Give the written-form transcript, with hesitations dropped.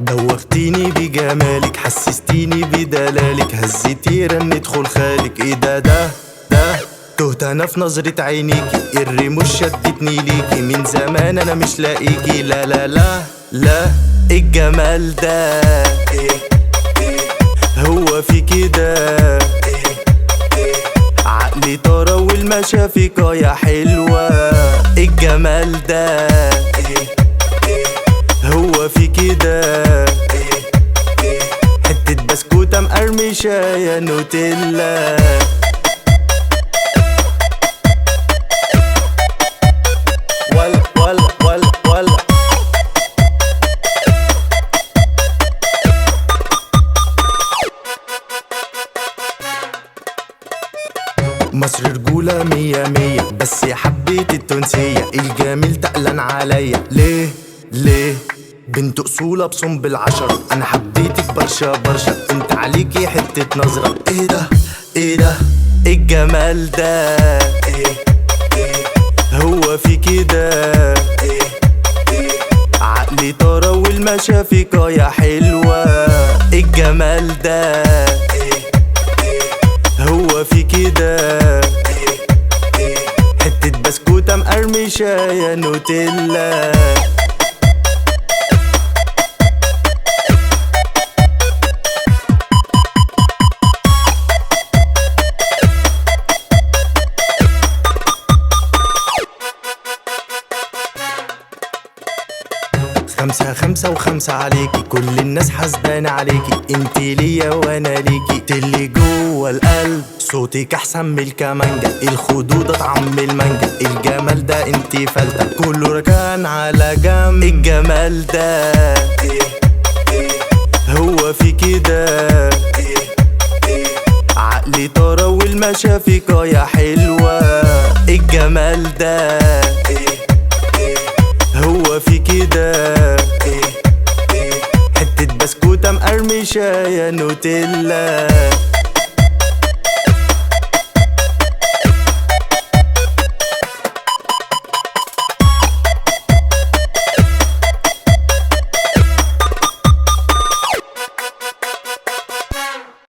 دوختيني بجمالك، حسستيني بدلالك، هزتي رنت خلخالك. ايه ده تهت انا في نظرة عينيكي، الرموش شدتني ليكي، من زمان انا مش لاقيكي. لا لا لا لا، الجمال ده هو في كده، عقلي طارى والمشافيك يا حلوة. الجمال ده هو في كده، حتة بسكوتة مقرمشة يا نوتيلا. ولا ولا ولا ولا مصر رجولة مية مية، بس حبيت التونسية، الجميل تقلن عليا. ليه بنت أصولة بصنب العشرة، أنا حبيتك برشا برشا، انت عليكي حتة نظرة. ايه ده الجمال ده هو في كده، عقلي طارى والمشافيك يا حلوة. الجمال ده هو في كده، حتة بسكوتة مقرمشة يا نوتيلا. 5 عليكي، كل الناس حسدانة عليكي، انتي ليا وانا ليكي، تلي جوه القلب، صوتك احسن من الكمانجا، الخدود طعم المانجا، الجمال ده انتي فلتة، كله ركان على جنب. الجمال ده هو في كده، عقلي طارى والمشافيك يا حلوة. الجمال ده هو في كده، حتة بسكوتة مقرمشة يا نوتيلا.